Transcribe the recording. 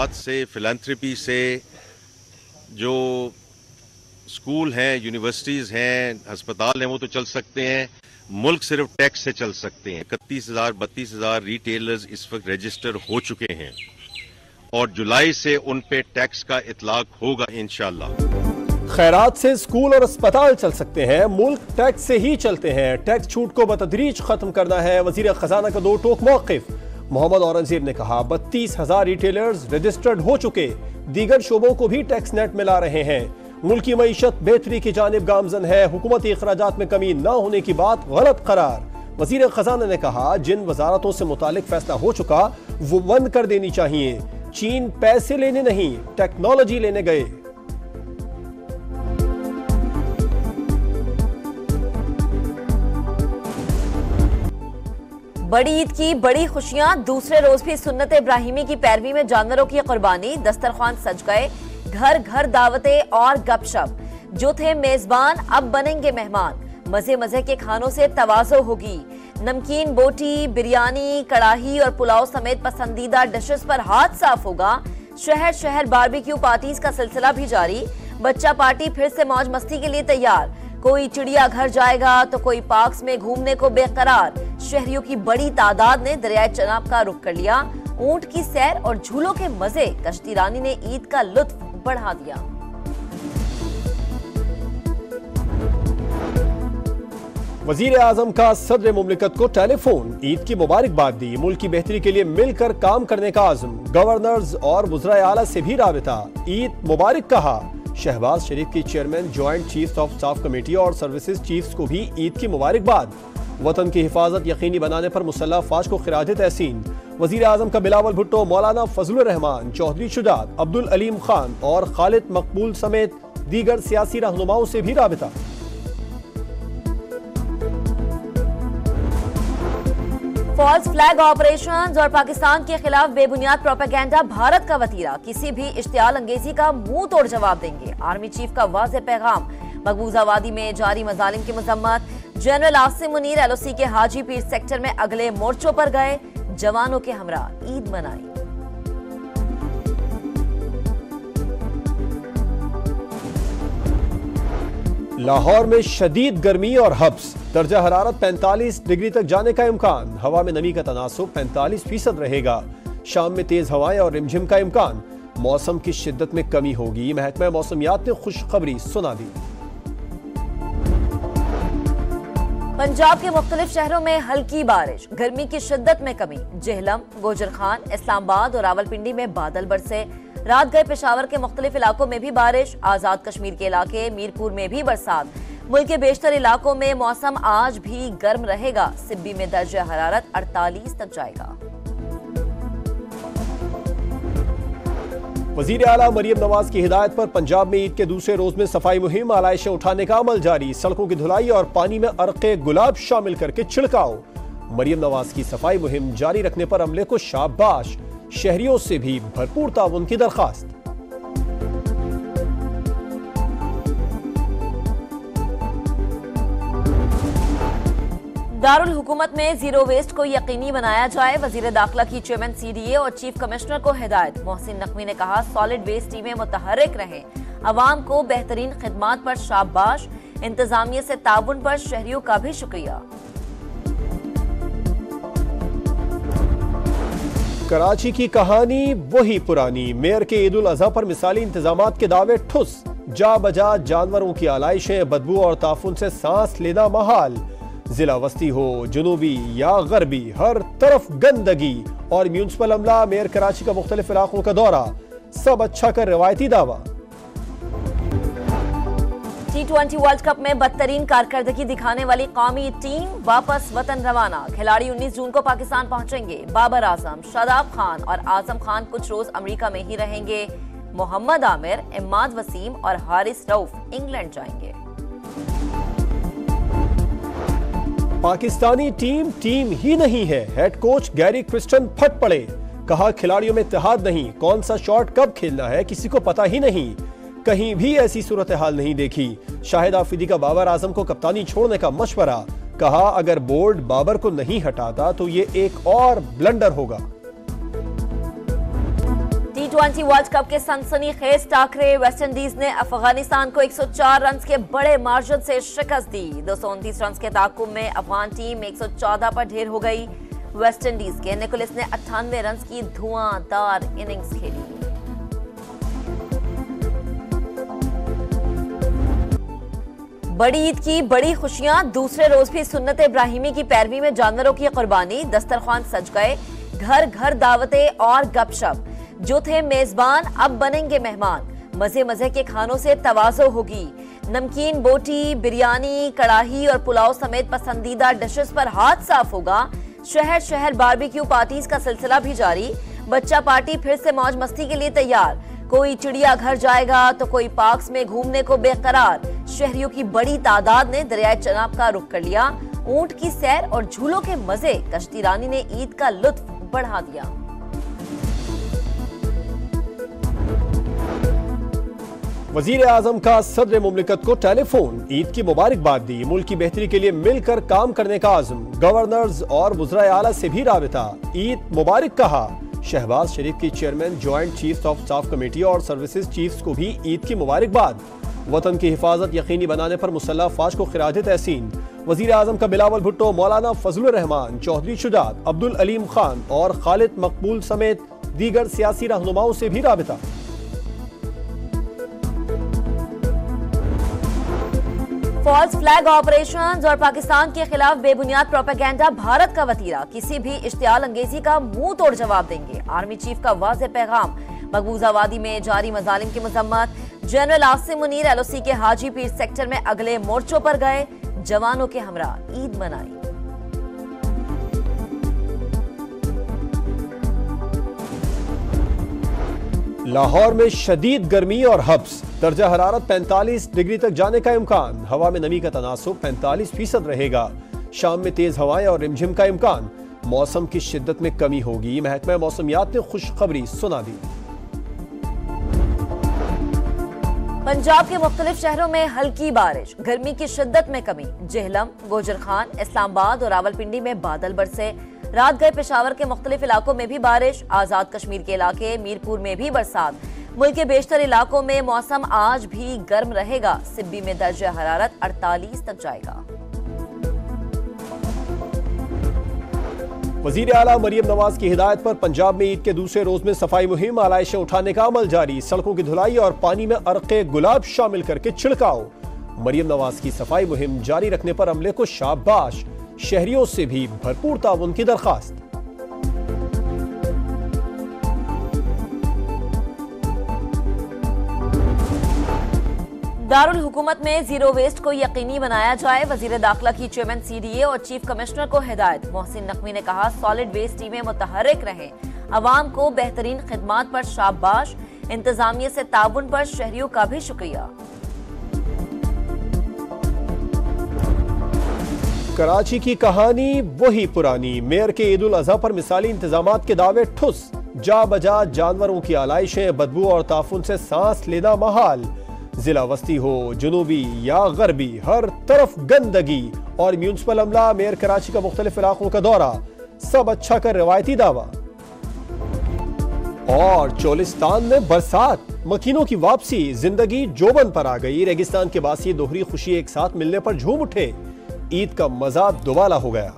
खैरात से, फिलैंथ्रपी से, जो स्कूल हैं, यूनिवर्सिटीज़ हैं, अस्पताल हैं, वो तो चल सकते हैं। मुल्क सिर्फ टैक्स से चल सकते हैं। 31,000 32,000 रिटेलर्स इस वक्त रजिस्टर हो चुके हैं और जुलाई से उन पे टैक्स का इतलाक होगा इंशाअल्लाह। खैरात से स्कूल और अस्पताल चल सकते हैं, मुल्क टैक्स से ही चलते हैं। टैक्स छूट को बतदरीज खत्म करना है, वजीर खजाना का दो टोक मौकिफ। मोहम्मद औरंगजेब ने कहा 32,000 रिटेलर्स रजिस्टर्ड हो चुके, दीगर शोबों को भी टैक्स नेट मिला रहे हैं। मुल्क की मईशत बेहतरी की जानिब गामजन है, हुकूमती इखराजात में कमी न होने की बात गलत करार। वजीर खजाना ने कहा जिन वजारतों से मुतालिक फैसला हो चुका वो बंद कर देनी चाहिए। चीन पैसे लेने नहीं, टेक्नोलॉजी लेने गए। बड़ी ईद की बड़ी खुशियां, दूसरे रोज भी सुन्नत इब्राहिमी की पैरवी में जानवरों की कुर्बानी, दस्तरखान सज गए, घर घर दावतें और गपशप। जो थे मेजबान अब बनेंगे मेहमान, मजे मजे के खानों से तवाज़ो होगी। नमकीन बोटी, बिरयानी, कड़ाही और पुलाव समेत पसंदीदा डिशेस पर हाथ साफ होगा। शहर शहर बारबेक्यू पार्टीज का सिलसिला भी जारी। बच्चा पार्टी फिर से मौज मस्ती के लिए तैयार। कोई चिड़िया घर जाएगा तो कोई पार्क्स में घूमने को बेकरार। शहरियों की बड़ी तादाद ने दरियाए चनाब का रुख कर लिया। ऊंट की सैर और झूलों के मजे, कश्ती रानी ने ईद का लुत्फ बढ़ा दिया। वजीर आजम का सदर मुमलिकत को टेलीफोन, ईद की मुबारकबाद दी। मुल्क की बेहतरी के लिए मिलकर काम करने का आज़म। गवर्नर्स और वज़राए आला से भी राबिता, ईद मुबारक कहा। शहबाज शरीफ की chairman joint chiefs of staff committee और सर्विसेज चीफ्स को भी ईद की मुबारकबाद। वतन की हिफाजत यकीनी बनाने पर मुसल्लह अफवाज को खिराज तहसीन। वजीर आजम का बिलावल भुट्टो, मौलाना फजलुर रहमान, चौधरी शुजात, अब्दुल अलीम खान और खालिद मकबूल समेत दीगर सियासी रहनुमाओं से भी राबिता। फॉल्स फ्लैग ऑपरेशंस और पाकिस्तान के खिलाफ बेबुनियाद प्रोपेगेंडा भारत का वतीरा, किसी भी इश्तियाल अंगेजी का मुंह तोड़ जवाब देंगे। आर्मी चीफ का वाज़ेह पैगाम। मकबूजा वादी में जारी मजालिम की मजम्मत। जनरल आसिम मुनीर एलओसी के हाजी पीर सेक्टर में अगले मोर्चों पर गए, जवानों के हमरा ईद मनाई। लाहौर में शदीद गर्मी और हब्स, दर्जा हरारत 45 डिग्री तक जाने का इम्कान। हवा में नमी का तनासुब 45% रहेगा। शाम में तेज हवाएं और रिमझिम का इम्कान। मौसम की शिद्दत में कमी होगी, महकमा मौसमियात ने खुशखबरी सुना दी। पंजाब के मुख्तलिफ शहरों में हल्की बारिश, गर्मी की शिद्दत में कमी। जेहलम, गोजरखान, इस्लामाबाद और रावलपिंडी में बादल बरसे। रात गए पेशावर के मुख्तलिफ इलाकों में भी बारिश। आजाद कश्मीर के इलाके मीरपुर में भी बरसात। मुल्क के बेशतर इलाकों में मौसम आज भी गर्म रहेगा। सिब्बी में दर्जा हरारत 48 तक जाएगा। वजीर आला मरियम नवाज की हिदायत पर पंजाब में ईद के दूसरे रोज में सफाई मुहिम, आलाइशें उठाने का अमल जारी। सड़कों की धुलाई और पानी में अर्के गुलाब शामिल करके छिड़काव। मरियम नवाज की सफाई मुहिम जारी रखने पर अमले को शाबाश। शहरियों से भी भरपूर ताउन की दरखास्त। दारुल हुकूमत में जीरो वेस्ट को यकीनी बनाया जाए, वजीर दाखिला की चेयरमैन सीडीए और चीफ कमिश्नर को हिदायत। मोहसिन नकवी ने कहा सॉलिड वेस्ट टीमें मुतहर्रिक रहें, अवाम को बेहतरीन खिदमात पर शाबाश। इंतजामिया से ताउन पर शहरियों का भी शुक्रिया। कराची की कहानी वही पुरानी, मेयर के ईद उल अजहा पर मिसाली इंतजामात के दावे ठुस। जा बजा जानवरों की आलाइशें, बदबू और ताफुन से सांस लेना महाल। जिला वस्ती हो, जुनूबी या गरबी, हर तरफ गंदगी। और म्यूनिसिपल अमला, मेयर कराची का मुख्तलिफ इलाकों का दौरा, सब अच्छा कर रिवायती दावा। T20 वर्ल्ड कप में बदतरीन कारकर्दगी दिखाने वाली कौमी टीम वापस वतन रवाना। खिलाड़ी 19 जून को पाकिस्तान पहुंचेंगे। बाबर आजम, शादाब खान और आजम खान कुछ रोज अमेरिका में ही रहेंगे। मोहम्मद आमिर, इमाद वसीम और हारिस रऊफ इंग्लैंड जाएंगे। पाकिस्तानी टीम ही नहीं है, हेड कोच गैरी क्रिस्टन फट पड़े। कहा खिलाड़ियों में इत्तेहाद नहीं, कौन सा शॉट कब खेलना है किसी को पता ही नहीं। कहीं भी ऐसी सूरत हाल नहीं देखी। शाहिद आफरीदी का बाबर आजम को कप्तानी छोड़ने का मशवरा। कहा अगर बोर्ड बाबर को नहीं हटाता तो ये एक और ब्लंडर होगा। T20 वर्ल्ड कप के सनसनीखेज टाकरे, वेस्टइंडीज ने अफगानिस्तान को 104 रन के बड़े मार्जिन से शिकस्त दी। 229 रन के ताकुब में अफगान टीम 114 पर ढेर हो गई। वेस्टइंडीज के निकोलस ने 98 रन की धुआंधार इनिंग्स खेली। बड़ी ईद की बड़ी खुशियां, दूसरे रोज भी सुन्नत इब्राहिमी की पैरवी में जानवरों की कुर्बानी, दस्तरखान सज गए, घर घर दावतें और गपशप। जो थे मेजबान अब बनेंगे मेहमान, मजे मजे के खानों से तवाज़ो होगी। नमकीन, बोटी, बिरयानी, कड़ाही और पुलाव समेत पसंदीदा डिशेस पर हाथ साफ होगा। शहर शहर बारबेक्यू पार्टीज का सिलसिला भी जारी। बच्चा पार्टी फिर से मौज मस्ती के लिए तैयार। कोई चिड़िया घर जाएगा तो कोई पार्क्स में घूमने को बेकरार। शहरियों की बड़ी तादाद ने दरियाए चनाब का रुख कर लिया। ऊंट की सैर और झूलों के मजे कश्ती रानी ने ईद का लुत्फ बढ़ा दिया। वजीर आजम का सदर मुमलिकत को टेलीफोन, ईद की मुबारकबाद दी। मुल्क की बेहतरी के लिए मिलकर काम करने का आज़म, गवर्नर्स और वज़राए आला से भी राबिता। ईद मुबारक कहा। शहबाज शरीफ की chairman joint chiefs of staff committee और सर्विसेज चीफ्स को भी ईद की मुबारकबाद। वतन की हिफाजत यकीनी बनाने पर मुसल्लह फौज को खिराज तहसीन। वजीर आजम का बिलावल भुट्टो, मौलाना फजलुर रहमान, चौधरी शुजात, अब्दुल अलीम खान और खालिद मकबूल समेत दीगर सियासी रहनुमाओं से भी राबिता। फॉल्स फ्लैग ऑपरेशंस और पाकिस्तान के खिलाफ बेबुनियाद प्रोपेगेंडा भारत का वतीरा, किसी भी इश्तियाल अंगेजी का मुंह तोड़ जवाब देंगे। आर्मी चीफ का वाज़ेह पैगाम। मकबूजा वादी में जारी मजालिम की मजम्मत। जनरल आसिम मुनीर LOC के हाजी पीर सेक्टर में अगले मोर्चों पर गए, जवानों के हमरा ईद मनाई। लाहौर में शदीद गर्मी और हब्स, दर्जा हरारत 45 डिग्री तक जाने का इम्कान। हवा में नमी का तनासुब 45% रहेगा। शाम में तेज हवाएं और रिमझिम का इम्कान। मौसम की शिद्दत में कमी होगी। महकमा मौसमियात ने खुशखबरी सुना दी। पंजाब के मुख्तलिफ शहरों में हल्की बारिश, गर्मी की शिद्दत में कमी। जेहलम, गोजरखान, इस्लामाबाद और रावलपिंडी में बादल बरसे। रात गए पेशावर के मुख्तलिफ इलाकों में भी बारिश। आजाद कश्मीर के इलाके मीरपुर में भी बरसात। मुल्क के बेशतर इलाकों में मौसम आज भी गर्म रहेगा। सिब्बी में दर्जा हरारत 48 तक जाएगा। वजीर आला मरियम नवाज की हिदायत पर पंजाब में ईद के दूसरे रोज में सफाई मुहिम, आलाइशें उठाने का अमल जारी। सड़कों की धुलाई और पानी में अर्क़े गुलाब शामिल करके छिड़काव। मरियम नवाज की सफाई मुहिम जारी रखने पर अमले को शाबाश। शहरियों से भी भरपूर ताउन की दरखास्त। दारुल हुकूमत में जीरो वेस्ट को यकीनी बनाया जाए। वजीर दाखिला की चेयरमैन CDA और चीफ कमिश्नर को हिदायत। मोहसिन नकवी ने कहा, सॉलिड वेस्ट टीमें मुतहर्रिक रहें। अवाम को बेहतरीन खिदमात पर शाबाश। इंतजामिया से ताउन पर शहरियों का भी शुक्रिया। कराची की कहानी वही पुरानी। मेयर के ईद उल अजहा पर मिसाली इंतजामात के दावे ठुस। जा बजा जानवरों की आलाइशें, बदबू और ताफुन से सांस लेना महाल। जिला वस्ती हो, जुनूबी या गरबी, हर तरफ गंदगी। और म्यूनिसिपल अमला, मेयर कराची का मुख्तलिफ इलाकों का दौरा, सब अच्छा कर रिवायती दावा। और चोलिस्तान में बरसात, मकीनों की वापसी, जिंदगी जोबन पर आ गई। रेगिस्तान के बासी दोहरी खुशी एक साथ मिलने पर झूम उठे। ईद का मजा दोबाला हो गया।